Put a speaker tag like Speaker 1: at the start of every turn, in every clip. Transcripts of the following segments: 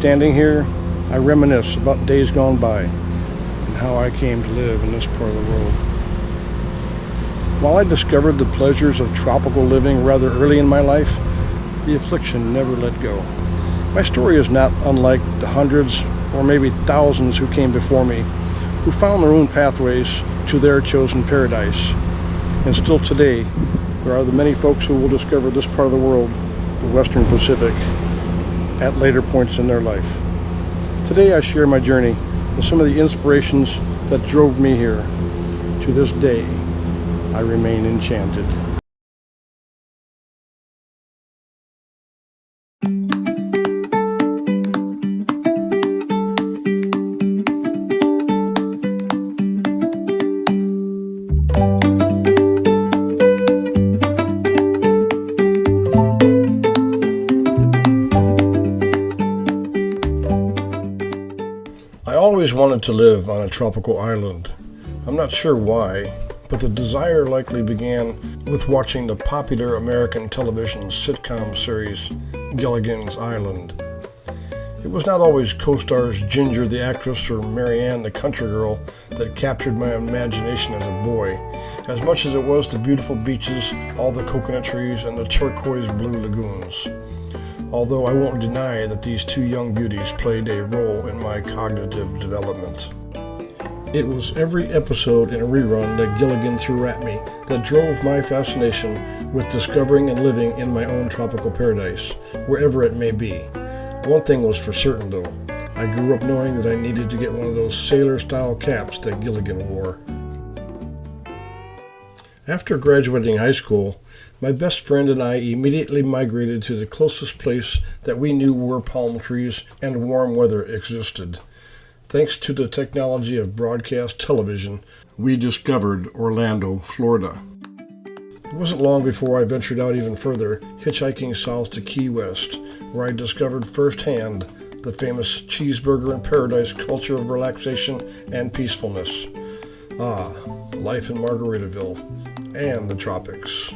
Speaker 1: Standing here, I reminisce about days gone by and how I came to live in this part of the world. While I discovered the pleasures of tropical living rather early in my life, the affliction never let go. My story is not unlike the hundreds or maybe thousands who came before me, who found their own pathways to their chosen paradise. And still today, there are the many folks who will discover this part of the world, the Western Pacific, at later points in their life. Today I share my journey with some of the inspirations that drove me here. To this day, I remain enchanted. I always wanted to live on a tropical island. I'm not sure why, but the desire likely began with watching the popular American television sitcom series Gilligan's Island. It was not always co-stars Ginger the actress or Marianne the country girl that captured my imagination as a boy, as much as it was the beautiful beaches, all the coconut trees, and the turquoise blue lagoons. Although I won't deny that these two young beauties played a role in my cognitive development. It was every episode in a rerun that Gilligan threw at me that drove my fascination with discovering and living in my own tropical paradise, wherever it may be. One thing was for certain though, I grew up knowing that I needed to get one of those sailor-style caps that Gilligan wore. After graduating high school, my best friend and I immediately migrated to the closest place that we knew where palm trees and warm weather existed. Thanks to the technology of broadcast television, we discovered Orlando, Florida. It wasn't long before I ventured out even further, hitchhiking south to Key West, where I discovered firsthand the famous cheeseburger in paradise culture of relaxation and peacefulness. Ah, life in Margaritaville and the tropics.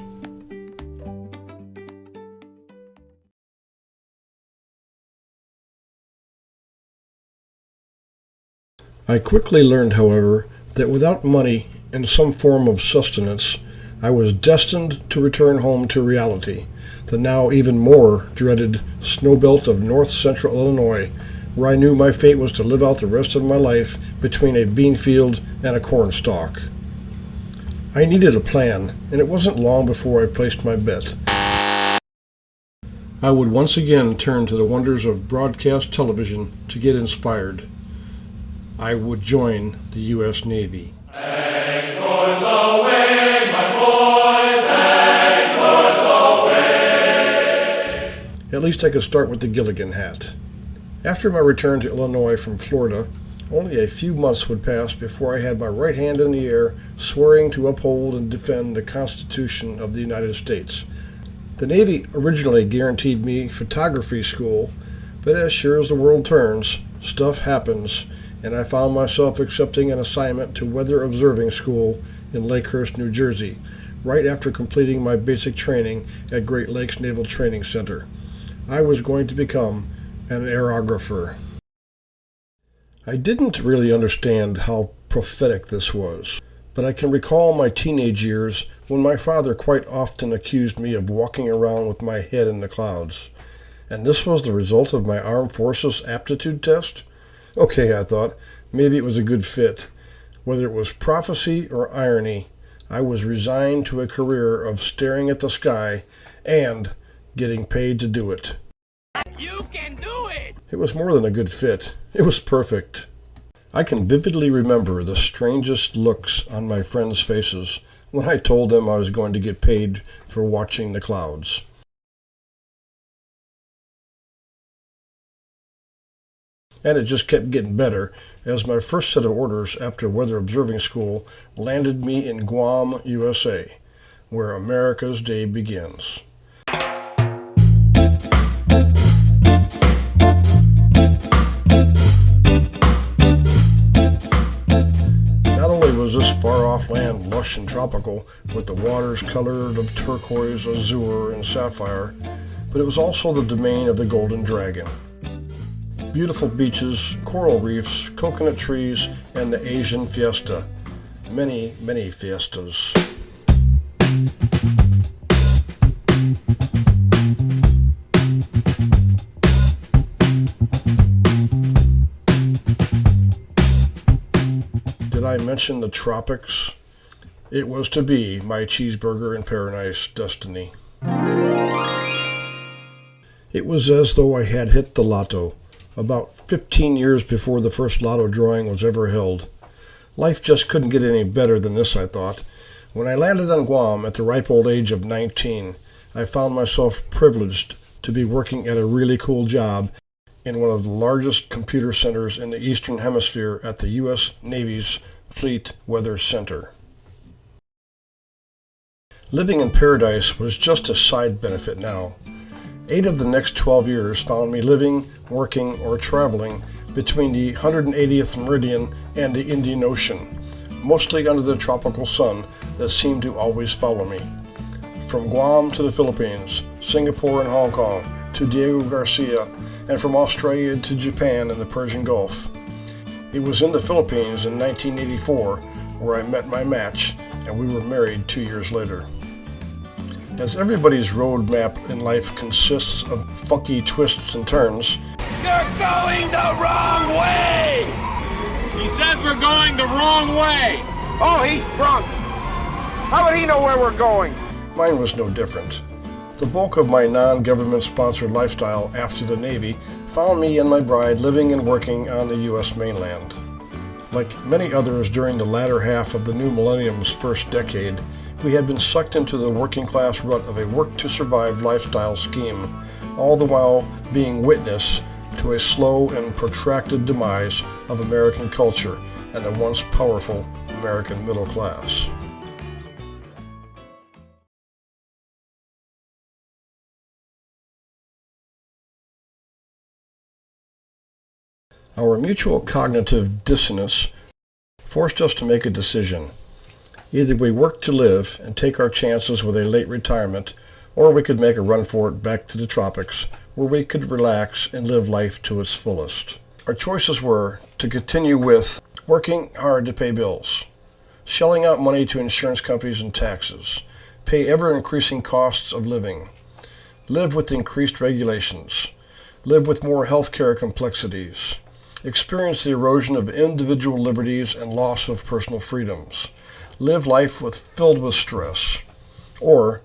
Speaker 1: I quickly learned, however, that without money and some form of sustenance, I was destined to return home to reality, the now even more dreaded snowbelt of north central Illinois, where I knew my fate was to live out the rest of my life between a bean field and a corn stalk. I needed a plan, and it wasn't long before I placed my bet. I would once again turn to the wonders of broadcast television to get inspired. I would join the U.S. Navy.
Speaker 2: Anchors away, my boys, anchors away.
Speaker 1: At least I could start with the Gilligan hat. After my return to Illinois from Florida, only a few months would pass before I had my right hand in the air, swearing to uphold and defend the Constitution of the United States. The Navy originally guaranteed me photography school, but as sure as the world turns, stuff happens, and I found myself accepting an assignment to weather observing school in Lakehurst, New Jersey, right after completing my basic training at Great Lakes Naval Training Center. I was going to become an aerographer. I didn't really understand how prophetic this was, but I can recall my teenage years when my father quite often accused me of walking around with my head in the clouds. And this was the result of my Armed Forces aptitude test? Okay, I thought, maybe it was a good fit. Whether it was prophecy or irony, I was resigned to a career of staring at the sky and getting paid to do it.
Speaker 2: You can do it!
Speaker 1: It was more than a good fit. It was perfect. I can vividly remember the strangest looks on my friends' faces when I told them I was going to get paid for watching the clouds. And it just kept getting better as my first set of orders after weather observing school landed me in Guam, USA, where America's day begins. Not only was this far-off land lush and tropical, with the waters colored of turquoise, azure, and sapphire, but it was also the domain of the Golden Dragon. beautiful beaches, coral reefs, coconut trees, and the Asian fiesta. Many, many fiestas. Did I mention the tropics? It was to be my cheeseburger in paradise destiny. It was as though I had hit the lotto, about 15 years before the first lotto drawing was ever held. Life just couldn't get any better than this, I thought. When I landed on Guam at the ripe old age of 19, I found myself privileged to be working at a really cool job in one of the largest computer centers in the Eastern Hemisphere at the U.S. Navy's Fleet Weather Center. Living in paradise was just a side benefit now. 8 of the next 12 years found me living, working, or traveling between the 180th meridian and the Indian Ocean, mostly under the tropical sun that seemed to always follow me. From Guam to the Philippines, Singapore and Hong Kong, to Diego Garcia, and from Australia to Japan and the Persian Gulf. It was in the Philippines in 1984 where I met my match, and we were married 2 years later. As everybody's roadmap in life consists of funky twists and turns,
Speaker 2: You're going the wrong way! He says we're going the wrong way!
Speaker 3: Oh, he's drunk. How would he know where we're going?
Speaker 1: mine was no different. The bulk of my non-government sponsored lifestyle after the Navy found me and my bride living and working on the U.S. mainland. Like many others during the latter half of the new millennium's first decade, we had been sucked into the working class rut of a work-to-survive lifestyle scheme, all the while being witness to a slow and protracted demise of American culture and the once powerful American middle class. Our mutual cognitive dissonance forced us to make a decision. Either we work to live and take our chances with a late retirement, or we could make a run for it back to the tropics, where we could relax and live life to its fullest. Our choices were to continue with working hard to pay bills, shelling out money to insurance companies and taxes, pay ever-increasing costs of living, live with increased regulations, live with more healthcare complexities, experience the erosion of individual liberties and loss of personal freedoms, live life filled with stress. Or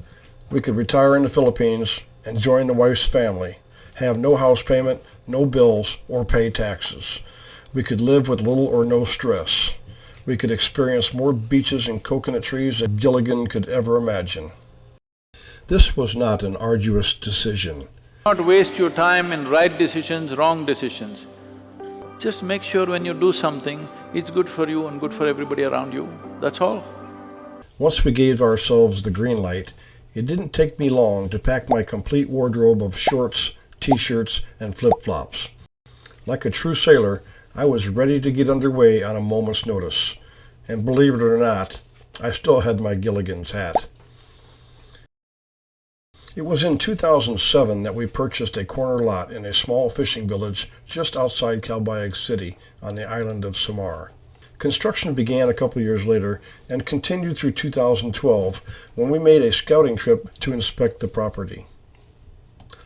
Speaker 1: we could retire in the Philippines and join the wife's family, have no house payment, no bills, or pay taxes. We could live with little or no stress. We could experience more beaches and coconut trees than Gilligan could ever imagine. This was not an arduous decision.
Speaker 4: Not waste your time in right decisions, wrong decisions. Just make sure when you do something, it's good for you and good for everybody around you, that's all.
Speaker 1: Once we gave ourselves the green light, it didn't take me long to pack my complete wardrobe of shorts, t-shirts, and flip-flops. Like a true sailor, I was ready to get underway on a moment's notice. And believe it or not, I still had my Gilligan's hat. It was in 2007 that we purchased a corner lot in a small fishing village just outside Calbayog City on the island of Samar. Construction began a couple years later and continued through 2012 when we made a scouting trip to inspect the property.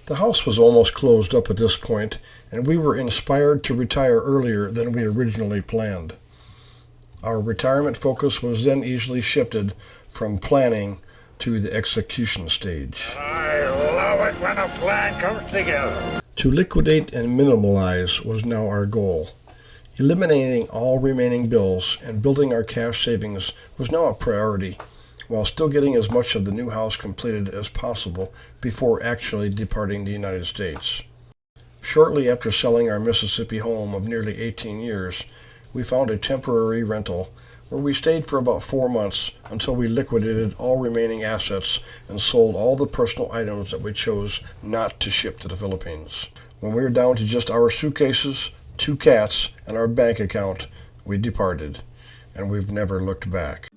Speaker 1: The house was almost closed up at this point, and we were inspired to retire earlier than we originally planned. Our retirement focus was then easily shifted from planning to the execution stage.
Speaker 5: I love it when a plan comes together.
Speaker 1: To liquidate and minimalize was now our goal. Eliminating all remaining bills and building our cash savings was now a priority, while still getting as much of the new house completed as possible before actually departing the United States. Shortly after selling our Mississippi home of nearly 18 years, we found a temporary rental where we stayed for about 4 months until we liquidated all remaining assets and sold all the personal items that we chose not to ship to the Philippines. When we were down to just our suitcases, 2 cats, and our bank account, we departed, and we've never looked back.